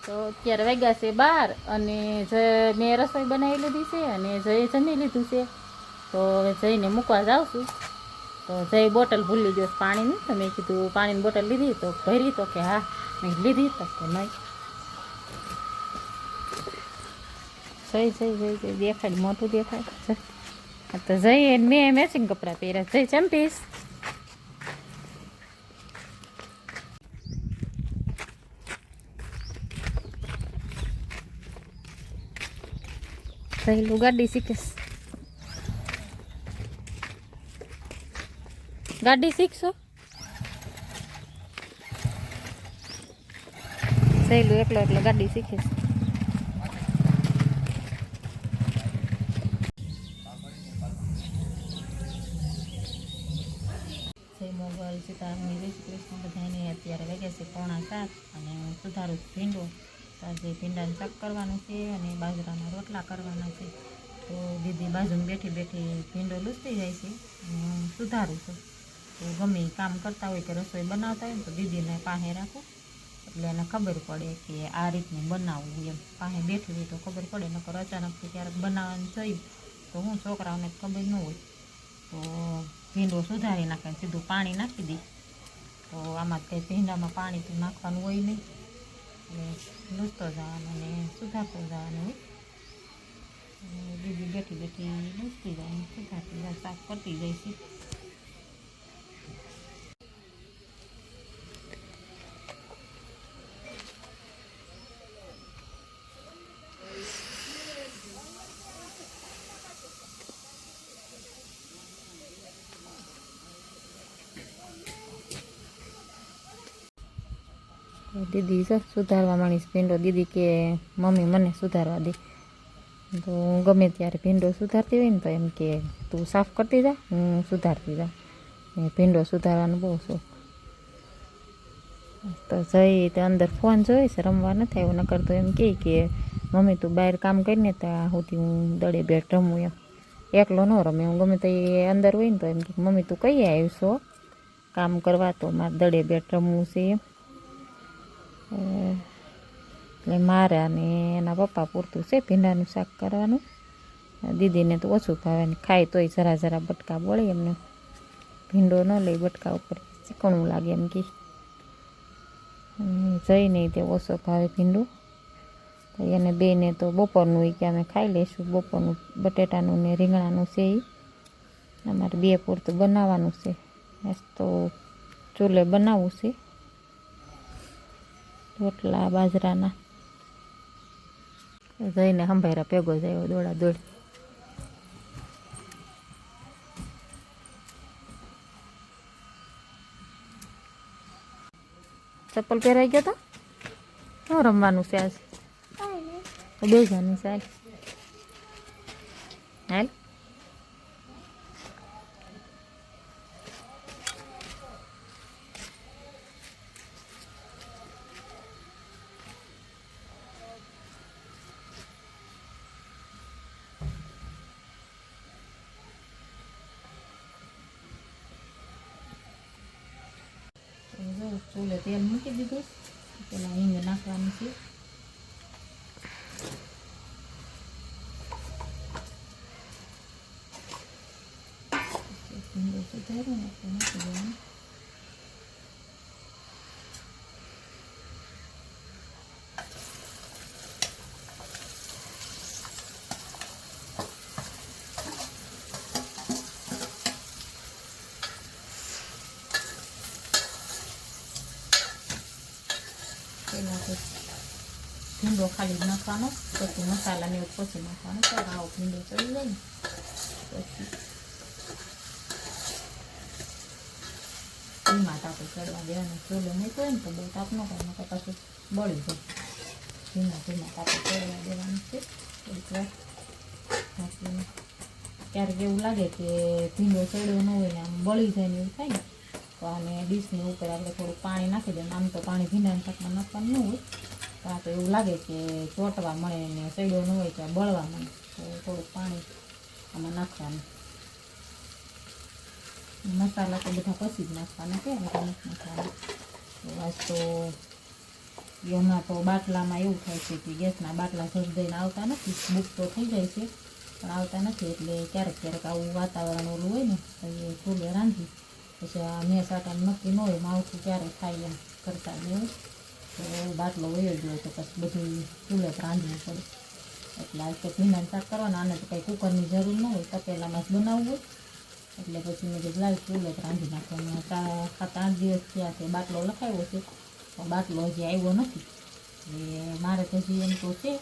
તો અત્યારે વાગ્યા છે 12 અને મેં રસોઈ બનાવી લીધી છે અને જઈએ જમી લીધું છે. તો જઈને મૂકવા જાઉં છું. તો જઈ બોટલ ભૂલી ગયો પાણીની, તો મેં કીધું પાણીની બોટલ લીધી તો ભરી, તો કે હા. મેં લીધી તો કે નહીં. જઈ દેખાય, મોટું દેખાય. તો જઈએ, મેં મેચિંગ કપડાં પહેર્યા. જઈ ચંપીશ. સહેલું ગાડી શીખીશ. ગાડી શીખશો? સહેલું એકલો ગાડી શીખીશ. જય મોગલ, સીતારામની જય શ્રી કૃષ્ણ બધાને. અત્યારે વાગ્યા છે 6:45 અને હું સુધારું ભીંડો. આજે ભીંડાનું શાક કરવાનું છે અને બાજરાના રોટલા કરવાના છે. તો દીદી બાજુમાં બેઠી બેઠી ભીંડો લૂસતી જાય છે અને હું સુધારું છું. તો ગમે કામ કરતા હોય કે રસોઈ બનાવતા હોય ને તો દીદીને પાસે રાખું, એટલે એને ખબર પડે કે આ રીતનું બનાવવું એમ. પાસે બેઠી હોય તો ખબર પડે, નકર અચાનકથી ક્યારેક બનાવવાનું થયું તો હું છોકરાઓને ખબર ન હોય. તો ભીંડો સુધારી નાખે, સીધું પાણી નાખી દઈ. તો આમાં કંઈ ભીંડામાં પાણી તો નાખવાનું હોય નહીં, એટલે લૂસતો જવાનું અને સુધારતો જવાનું હોય. દીદી બેઠી બેઠી લૂસતી જાય, સુધારતી જાય, સાફ કરતી જાય છે. દીદી સર સુધારવા માંડીશ ભીંડો. દીદી કે મમ્મી મને સુધારવા દે. તો હું ગમે ત્યારે ભીંડો સુધારતી હોય ને તો એમ કે તું સાફ કરતી જા, હું સુધારતી જા. ભીંડો સુધારવાનો બહુ શોખ. તો જઈ તો અંદર ફોન જોઈશ, રમવા નથી આવ્યો. નકર તો એમ કે મમ્મી તું બહાર કામ કરીને ત્યાં સુધી હું દડે બેટ રમું એમ. એકલો ન રમે, હું ગમે તો એ અંદર હોય ને તો એમ કે મમ્મી તું કઈ આવીશો કામ કરવા, તો મારે દડે બેટ રમવું છે એમ. એટલે મારે અને એના પપ્પા પૂરતું છે ભીંડાનું શાક કરવાનું. દીદીને તો ઓછું ભાવે ને ખાય તોય જરા જરા બટકા બળે એમને. ભીંડો ન લઈ બટકા ઉપર, ચીકણું લાગે એમ કે. જઈ નહીં તે ઓછો ભાવે ભીંડું. તો એને બેને તો બપોરનું કે અમે ખાઈ લઈશું. બપોરનું બટેટાનું ને રીંગણાનું છે એ અમારે બે પૂરતું બનાવવાનું છે. તો ચૂલે બનાવવું છે રોટલા બાજરાના. જઈને સંભાળ્યા ભેગો જાય દોડા દોડ. ચપ્પલ પહેરાઈ ગયો તો શું રમવાનું છે આજ? બે જણની છે હાલ. ચૂલે તેલ મૂકી દીધું, પેલા હિંગ નાખવાનું છે. ભીંડો સુધાર્યો ને તો નાખી દેવાનું. પહેલાં તો ભીંડો ખાલી નાખવાનો, પછી મસાલાને એવું પછી નાખવાનું. તો આવો ભીંડો ચડી જાય ને પછી ધીમા તાપે ચડવા દેવાનું. ચૂલો મૂક્યો હોય ને તો બહુ તાપ ન કરે, નકર પાછું બળી જાય. ધીમા તાપે ચડવા દેવાનું છે થોડીક વાર. ક્યારેક એવું લાગે કે ભીંડો ચડ્યો ન હોય ને આમ બળી જાય ને એવું થાય ને, તો આને ડીશની ઉપર આપણે થોડુંક પાણી નાખી દઈએ. આમ તો પાણી ભીંડાના શાકમાં નાખવાનું ન હોય, તો આ તો એવું લાગે કે ચોટવા મળે ને ચડ્યો ન હોય કે બળવા મળે, તો થોડુંક પાણી આમાં નાખવાનું. મસાલા તો બધા પછી જ નાખવાના છે, બધા નથી નાખવાના. તો આજ તો એ હમણાં તો બાટલામાં એવું થાય છે કે ગેસના બાટલા સર્જાઈને આવતા નથી, બુક તો થઈ જાય છે પણ આવતા નથી. એટલે ક્યારેક ક્યારેક આવું વાતાવરણ ઓલું હોય ને તો એ ચૂલે રાંધી પછી આ મેં સાટાનું નક્કી ન હોય માવઠું ક્યારે થાય એમ કરતા એવું તો બાટલો વયો ગયો તો પછી બધું ચૂલે જ રાંધવું પડે. એટલે આ તો ભીંડાનું શાક કરવાના, આને તો કંઈ કુકરની જરૂર ન હોય, તપેલામાં જ બનાવવું હોય. એટલે પછી મેં કીધું લાવ ચૂલે જ રાંધી નાખવાનું. 7-8 દિવસ થયા છે બાટલો લખાવ્યો છે પણ બાટલો હજી આવ્યો નથી. એ મારે તો હજી એમ તો છે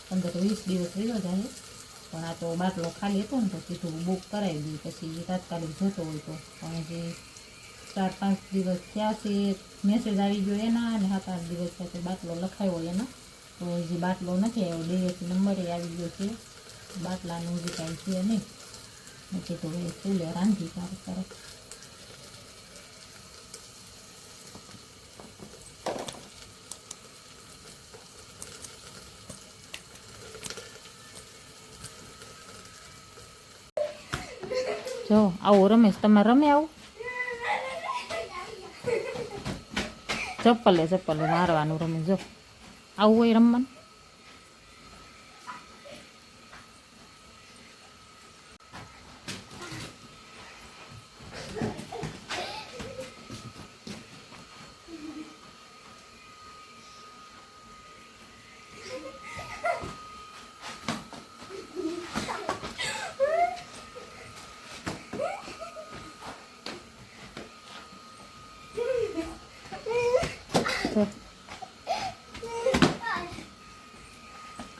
15-20 દિવસ રહ્યો જાય, પણ આ તો બાટલો ખાલી હતો ને તો કીધું બુક કરાવી દઈએ પછી તાત્કાલિક જતો હોય તો. પણ હજી 4-5 દિવસ થયા છે મેસેજ આવી ગયો એના, અને 7-8 દિવસ થયા તો બાટલો લખાવ્યો એના તો હજી બાટલો નથી આવ્યો. ડીએસસી નંબરે આવી ગયો છે, બાટલાનું હજી કાંઈ છે નહીં. પછી તો એ ચૂલે રાંધી ક્યારેક જો આવું રમેશ તમારે રમે આવું ચપ્પલે મારવાનું રમે. જો આવું હોય રમવાનું.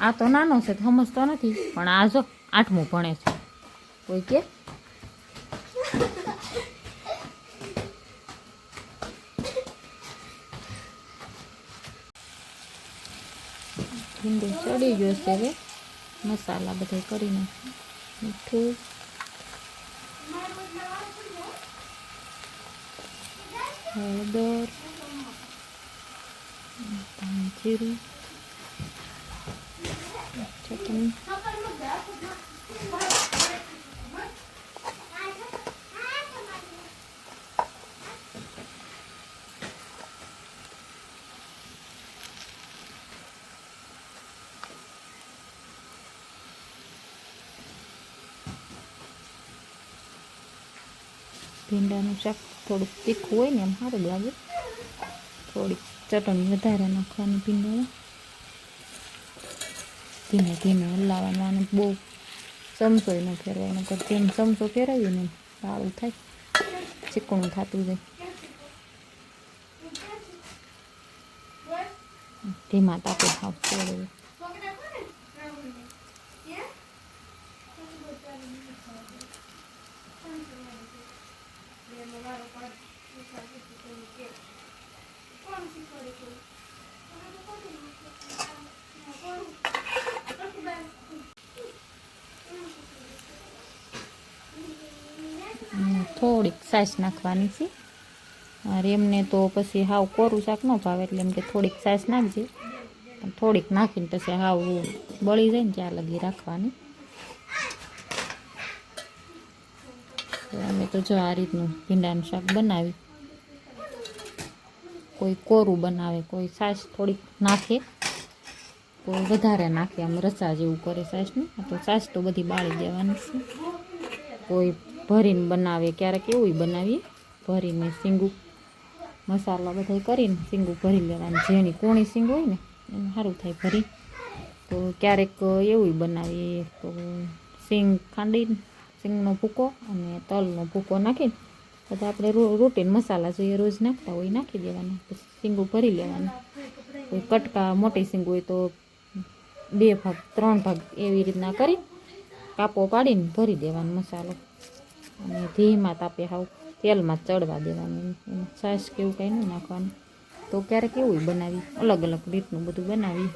આ તો નાનો છે સમજતો નથી, પણ આ જો 8મું ભણે છે. કોઈ કે ભીંડું ચડી ગયો છે. હવે મસાલા બધા કરીને મીઠું, હળદર, જીરું, ચટણી, ભીંડાનું શાક થોડુંક તીખું હોય ને એમ સારું લાગે. થોડીક ચટણી વધારે નાખવાની ભીંડા, ધીમે ધીમે હલાવવાનું, બહુ ચમચો ન ફેરવાનો. જેમ ચમચો ફેરવીએ ને સારું થાય, ચીકણું થતું જાય. ધીમા તાપે ખાવ ફેરવે. થોડીક છાશ નાખવાની છે. એમને તો પછી હાવ કોરું શાક ન ભાવે, એટલે એમ કે થોડીક છાશ નાખજે. પણ થોડીક નાખીને પછી હાવ બળી જાય ને ત્યાં લગી રાખવાની. અમે તો જો આ રીતનું ભીંડાનું શાક બનાવી. કોઈ કોરું બનાવે, કોઈ છાશ થોડીક નાખે, કોઈ વધારે નાખે, આમ રસા જેવું કરે છાશનું. તો છાશ તો બધી બાળી દેવાની છે. કોઈ ભરીને બનાવે, ક્યારેક એવું બનાવીએ ભરીને સીંગું મસાલા બધા કરીને સીંગું ભરી લેવાનું. જેની કૂણી સીંગ હોય ને એનું સારું થાય ભરી. તો ક્યારેક એવું બનાવીએ તો સીંગ ખાંડીને સીંગનો ભૂકો અને તલનો ભૂકો નાખીને બધા આપણે રૂટીન મસાલા જોઈએ રોજ નાખતા હોય નાખી દેવાના. પછી સીંગું ભરી લેવાનું. કોઈ કટકા મોટી સીંગ હોય તો 2 ભાગ 3 ભાગ એવી રીતના કરી કાપો પાડીને ભરી દેવાનો મસાલો, અને ધીમા તાપે હાવ તેલમાં ચડવા દેવાનું. એમાં છાશ કેવું કાંઈ ન નાખવાનું. તો ક્યારેક એવું બનાવી, અલગ અલગ રીતનું બધું બનાવી.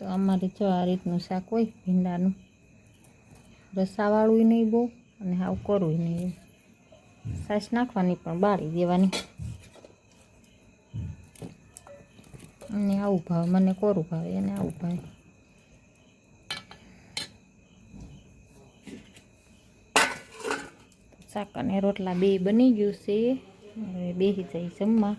તો અમારે જો આ રીતનું શાક હોય ભીંડાનું, રસાવાળું નહીં બહુ અને હાવ કરવું નહીં. છાશ નાખવાની પણ બાળી દેવાની. અને આવું ભાવે, મને કોરું ભાવે એને આવું ભાવે. શાક અને રોટલા બે બની ગયું છે. હવે બેસી જાય જમવા.